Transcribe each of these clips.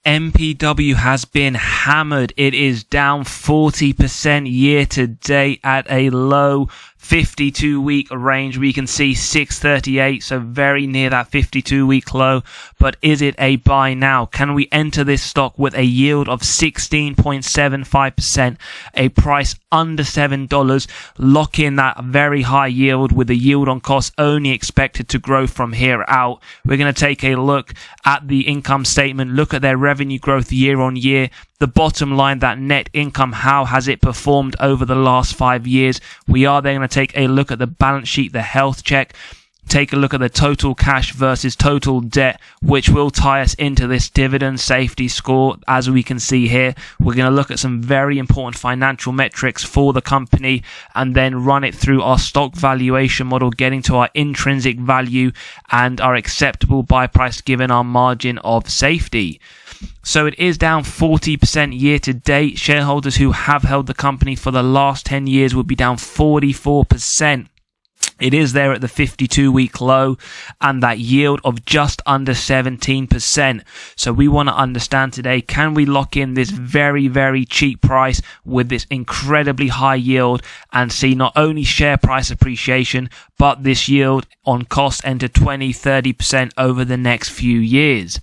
MPW has been hammered. It is down 40% year to date at a low 52-week range. We can see 638, so very near that 52-week low. But is it a buy now? Can we enter this stock with a yield of 16.75%, a price under $7, lock in that very high yield with the yield on cost only expected to grow from here out? We're going to take a look at the income statement, look at their revenue growth year on year, the bottom line, that net income, how has it performed over the last 5 years? We are then going to take a look at the balance sheet, the health check, take a look at the total cash versus total debt, which will tie us into this dividend safety score. As we can see here, we're going to look at some very important financial metrics for the company and then run it through our stock valuation model, getting to our intrinsic value and our acceptable buy price given our margin of safety. So it is down 40% year to date. Shareholders who have held the company for the last 10 years would be down 44%. It is there at the 52-week low and that yield of just under 17%. So we want to understand today, can we lock in this very, very cheap price with this incredibly high yield and see not only share price appreciation, but this yield on cost enter 20-30% over the next few years?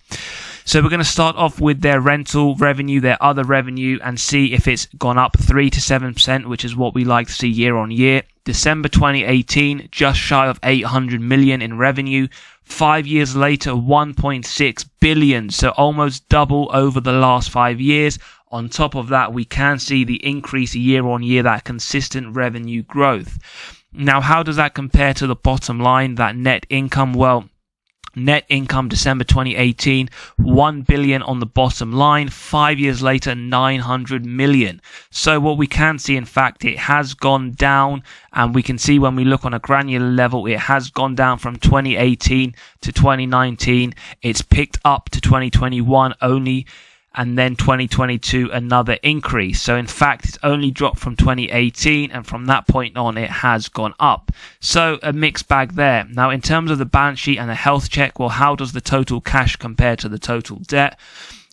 So we're going to start off with their rental revenue, their other revenue, and see if it's gone up 3 to 7%, which is what we like to see year on year. December 2018, just shy of 800 million in revenue. 5 years later, 1.6 billion. So almost double over the last 5 years. On top of that, we can see the increase year on year, that consistent revenue growth. Now, how does that compare to the bottom line, that net income? Well, net income December 2018, 1 billion on the bottom line. 5 years later, 900 million. So what we can see, in fact, it has gone down, and we can see when we look on a granular level, it has gone down from 2018 to 2019. It's picked up to 2021 only, and then 2022 another increase. So in fact, it's only dropped from 2018, and from that point on it has gone up. So a mixed bag there. Now in terms of the balance sheet and the health check, well, how does the total cash compare to the total debt?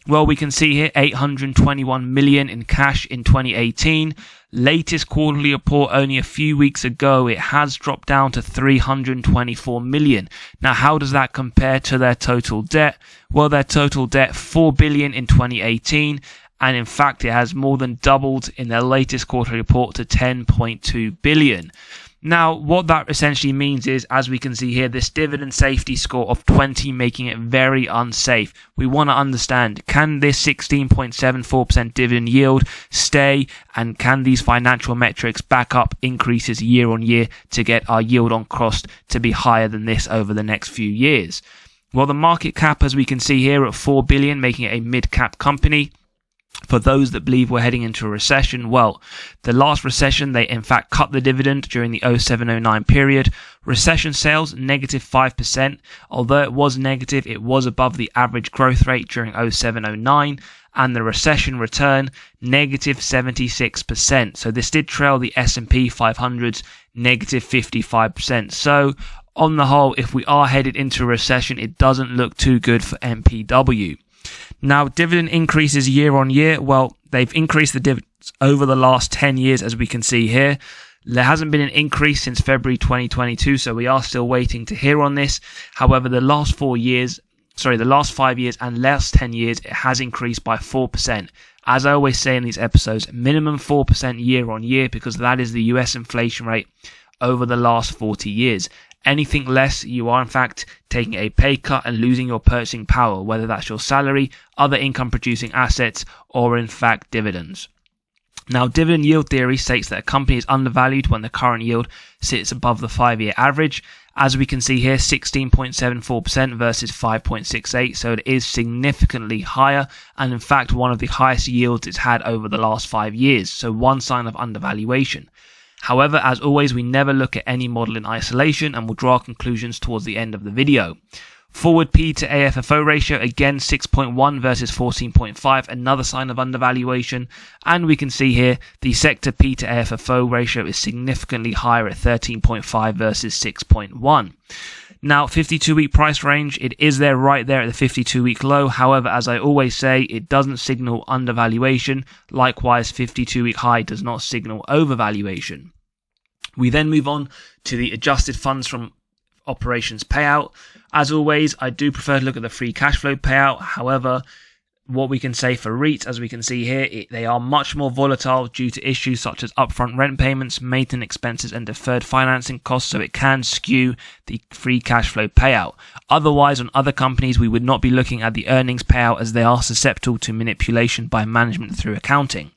Well, we can see here 821 million in cash in 2018. Latest quarterly report only a few weeks ago, it has dropped down to 324 million. Now, how does that compare to their total debt? Well, their total debt, 4 billion in 2018. And in fact, it has more than doubled in their latest quarterly report to 10.2 billion. Now, what that essentially means is, as we can see here, this dividend safety score of 20 making it very unsafe. We want to understand, can this 16.74% dividend yield stay, and can these financial metrics back up increases year on year to get our yield on cost to be higher than this over the next few years? Well, the market cap, as we can see here, at 4 billion, making it a mid-cap company. For those that believe we're heading into a recession, well, the last recession, they in fact cut the dividend during the 07-09 period. Recession sales, negative 5%. Although it was negative, it was above the average growth rate during 07-09. And the recession return, negative 76%. So this did trail the S&P 500's negative 55%. So on the whole, if we are headed into a recession, it doesn't look too good for MPW. Now, dividend increases year on year. Well, they've increased the dividends over the last 10 years, as we can see here. There hasn't been an increase since February 2022, so we are still waiting to hear on this. However, the last 5 years and last 10 years, it has increased by 4%. As I always say in these episodes, minimum 4% year on year, because that is the US inflation rate over the last 40 years. Anything less, you are in fact taking a pay cut and losing your purchasing power, whether that's your salary, other income producing assets, or in fact dividends. Now, dividend yield theory states that a company is undervalued when the current yield sits above the 5-year average. As we can see here, 16.74% versus 5.68%, so it is significantly higher, and in fact one of the highest yields it's had over the last 5 years, so one sign of undervaluation. However, as always, we never look at any model in isolation, and we'll draw conclusions towards the end of the video. Forward P to AFFO ratio, again 6.1 versus 14.5, another sign of undervaluation. And we can see here the sector P to AFFO ratio is significantly higher at 13.5 versus 6.1. Now, 52-week price range, it is there right there at the 52-week low. However, as I always say, it doesn't signal undervaluation. Likewise, 52-week high does not signal overvaluation. We then move on to the adjusted funds from operations payout. As always, I do prefer to look at the free cash flow payout. However, what we can say for REITs, as we can see here, they are much more volatile due to issues such as upfront rent payments, maintenance expenses, and deferred financing costs, so it can skew the free cash flow payout. Otherwise, on other companies, we would not be looking at the earnings payout as they are susceptible to manipulation by management through accounting.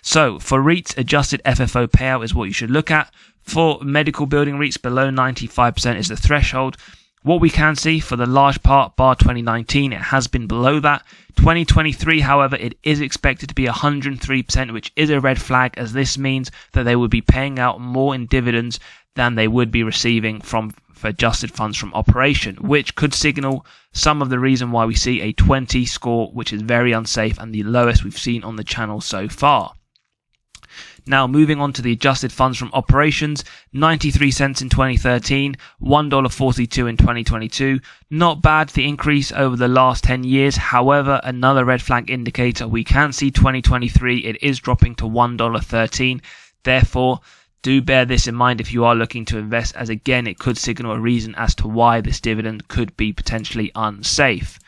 So, for REITs, adjusted FFO payout is what you should look at. For medical building REITs, below 95% is the threshold. What we can see for the large part, bar 2019, it has been below that. 2023, however, it is expected to be 103%, which is a red flag, as this means that they would be paying out more in dividends than they would be receiving for adjusted funds from operation, which could signal some of the reason why we see a 20 score, which is very unsafe and the lowest we've seen on the channel so far. Now, moving on to the adjusted funds from operations, 93 cents in 2013, $1.42 in 2022. Not bad, the increase over the last 10 years. However, another red flag indicator, we can see 2023, it is dropping to $1.13. Therefore, do bear this in mind if you are looking to invest, as again, it could signal a reason as to why this dividend could be potentially unsafe.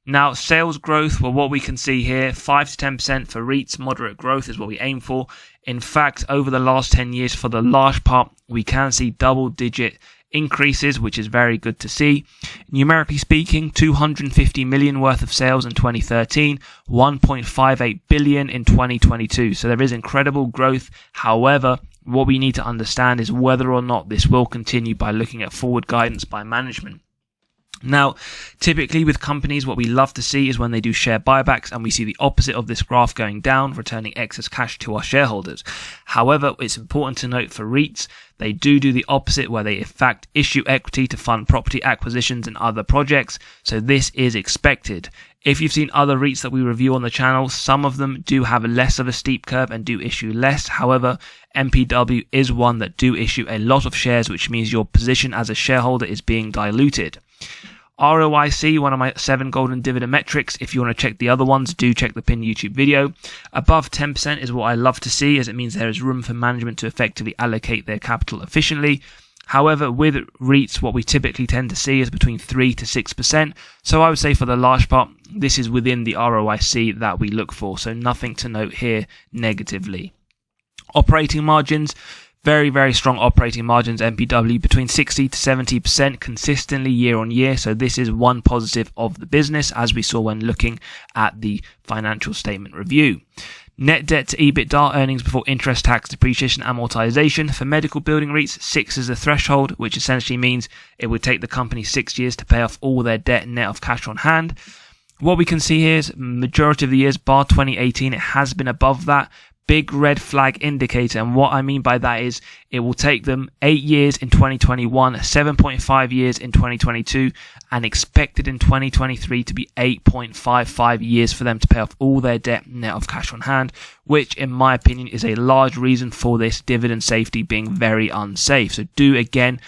Now, sales growth, well, what we can see here, 5 to 10% for REITs, moderate growth is what we aim for. In fact, over the last 10 years, for the large part, we can see double-digit increases, which is very good to see. Numerically speaking, 250 million worth of sales in 2013, 1.58 billion in 2022. So there is incredible growth. However, what we need to understand is whether or not this will continue by looking at forward guidance by management. Now, typically with companies, what we love to see is when they do share buybacks, and we see the opposite of this graph going down, returning excess cash to our shareholders. However, it's important to note for REITs, they do the opposite, where they in fact issue equity to fund property acquisitions and other projects. So this is expected. If you've seen other REITs that we review on the channel, some of them do have less of a steep curve and do issue less. However, MPW is one that do issue a lot of shares, which means your position as a shareholder is being diluted. ROIC, one of my 7 golden dividend metrics. If you want to check the other ones, do check the pinned YouTube video. Above 10% is what I love to see, as it means there is room for management to effectively allocate their capital efficiently. However, with REITs, what we typically tend to see is between 3 to 6%. So I would say for the large part, this is within the ROIC that we look for. So nothing to note here negatively. Operating margins. Very, very strong operating margins, MPW, between 60 to 70% consistently year on year. So this is one positive of the business, as we saw when looking at the financial statement review. Net debt to EBITDA, earnings before interest, tax, depreciation, amortization. For medical building REITs, 6 is the threshold, which essentially means it would take the company 6 years to pay off all their debt net of cash on hand. What we can see here is majority of the years, bar 2018, it has been above that. Big red flag indicator, and what I mean by that is it will take them 8 years in 2021, 7.5 years in 2022, and expected in 2023 to be 8.55 years for them to pay off all their debt net of cash on hand, which in my opinion is a large reason for this dividend safety being very unsafe. So do again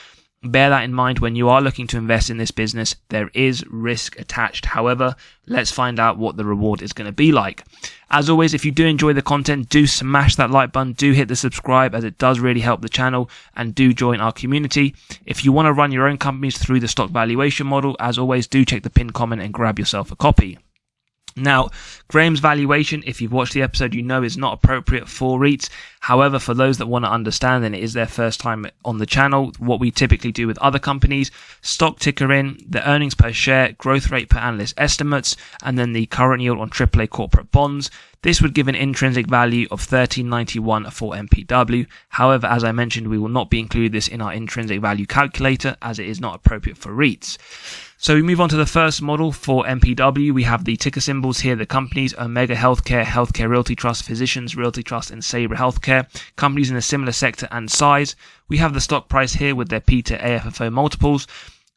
bear that in mind when you are looking to invest in this business. There is risk attached. However, let's find out what the reward is going to be like. As always, if you do enjoy the content, do smash that like button, do hit the subscribe, as it does really help the channel, and do join our community. If you want to run your own companies through the stock valuation model, as always, do check the pinned comment and grab yourself a copy. Now, Graham's valuation, if you've watched the episode, you know is not appropriate for REITs. However, for those that want to understand, and it is their first time on the channel, what we typically do with other companies, stock ticker in, the earnings per share, growth rate per analyst estimates, and then the current yield on AAA corporate bonds. This would give an intrinsic value of $13.91 for MPW. However, as I mentioned, we will not be including this in our intrinsic value calculator, as it is not appropriate for REITs. So we move on to the first model for MPW. We have the ticker symbols here, the companies: Omega Healthcare, Healthcare Realty Trust, Physicians Realty Trust, and Sabre Healthcare, companies in a similar sector and size. We have the stock price here with their P to AFFO multiples.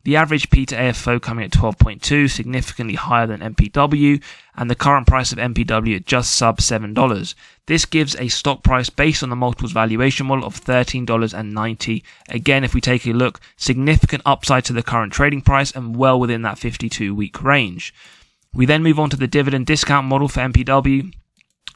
The average P to AFO coming at 12.2, significantly higher than MPW, and the current price of MPW at just sub $7. This gives a stock price based on the multiples valuation model of $13.90. Again, if we take a look, significant upside to the current trading price and well within that 52-week range. We then move on to the dividend discount model for MPW.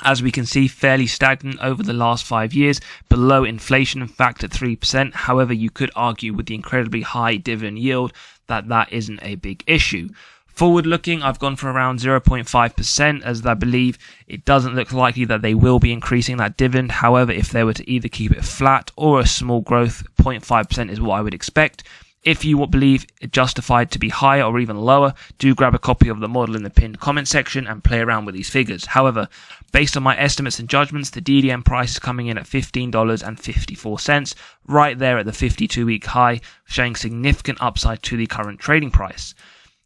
As we can see, fairly stagnant over the last 5 years, below inflation, in fact, at 3%. However, you could argue with the incredibly high dividend yield that isn't a big issue. Forward looking, I've gone for around 0.5%, as I believe it doesn't look likely that they will be increasing that dividend. However, if they were to either keep it flat or a small growth, 0.5% is what I would expect. If you believe it justified to be higher or even lower, do grab a copy of the model in the pinned comment section and play around with these figures. However, based on my estimates and judgments, the DDM price is coming in at $15.54, right there at the 52-week high, showing significant upside to the current trading price.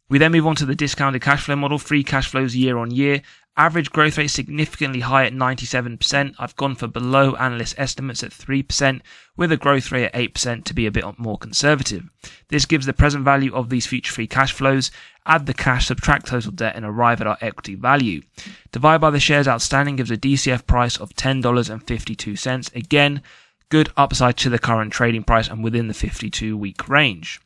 We then move on to the discounted cash flow model, free cash flows year on year. Average growth rate significantly high at 97%. I've gone for below analyst estimates at 3%, with a growth rate at 8% to be a bit more conservative. This gives the present value of these future free cash flows, add the cash, subtract total debt, and arrive at our equity value. Divide by the shares outstanding gives a DCF price of $10.52. Again, good upside to the current trading price and within the 52-week range.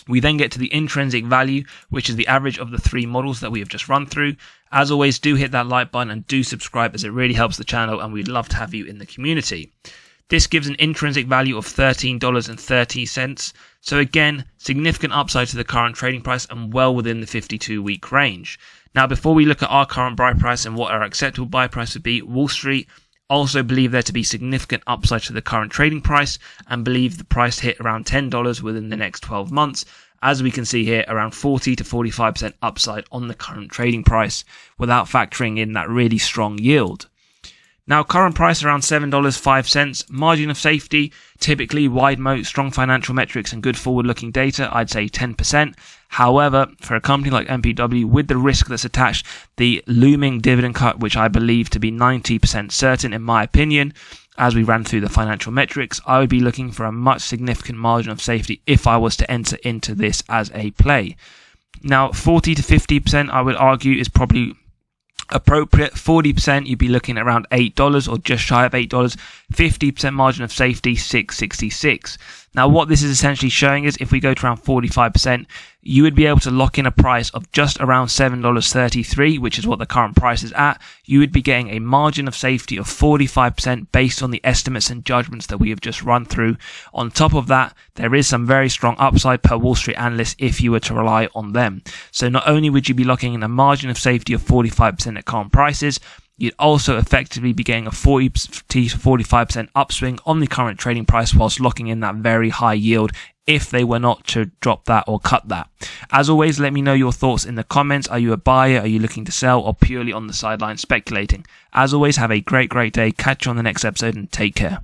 We then get to the intrinsic value, which is the average of the three models that we have just run through. As always, do hit that like button and do subscribe, as it really helps the channel and we'd love to have you in the community. This gives an intrinsic value of $13.30. So again, significant upside to the current trading price and well within the 52-week range. Now, before we look at our current buy price and what our acceptable buy price would be, Wall Street also believe there to be significant upside to the current trading price and believe the price to hit around $10 within the next 12 months. As we can see here, around 40 to 45% upside on the current trading price without factoring in that really strong yield. Now, current price around $7.05. Margin of safety, typically wide moat, strong financial metrics and good forward-looking data, I'd say 10%. However, for a company like MPW, with the risk that's attached, the looming dividend cut, which I believe to be 90% certain in my opinion, as we ran through the financial metrics, I would be looking for a much significant margin of safety if I was to enter into this as a play. Now, 40 to 50% I would argue is probably appropriate. 40% you'd be looking at around $8 or just shy of $8. 50% margin of safety, $6.66. Now, what this is essentially showing is if we go to around 45%, you would be able to lock in a price of just around $7.33, which is what the current price is at. You would be getting a margin of safety of 45% based on the estimates and judgments that we have just run through. On top of that, there is some very strong upside per Wall Street analyst if you were to rely on them. So not only would you be locking in a margin of safety of 45% at current prices, you'd also effectively be getting a 40 to 45% upswing on the current trading price whilst locking in that very high yield if they were not to drop that or cut that. As always, let me know your thoughts in the comments. Are you a buyer? Are you looking to sell, or purely on the sideline speculating? As always, have a great day. Catch you on the next episode and take care.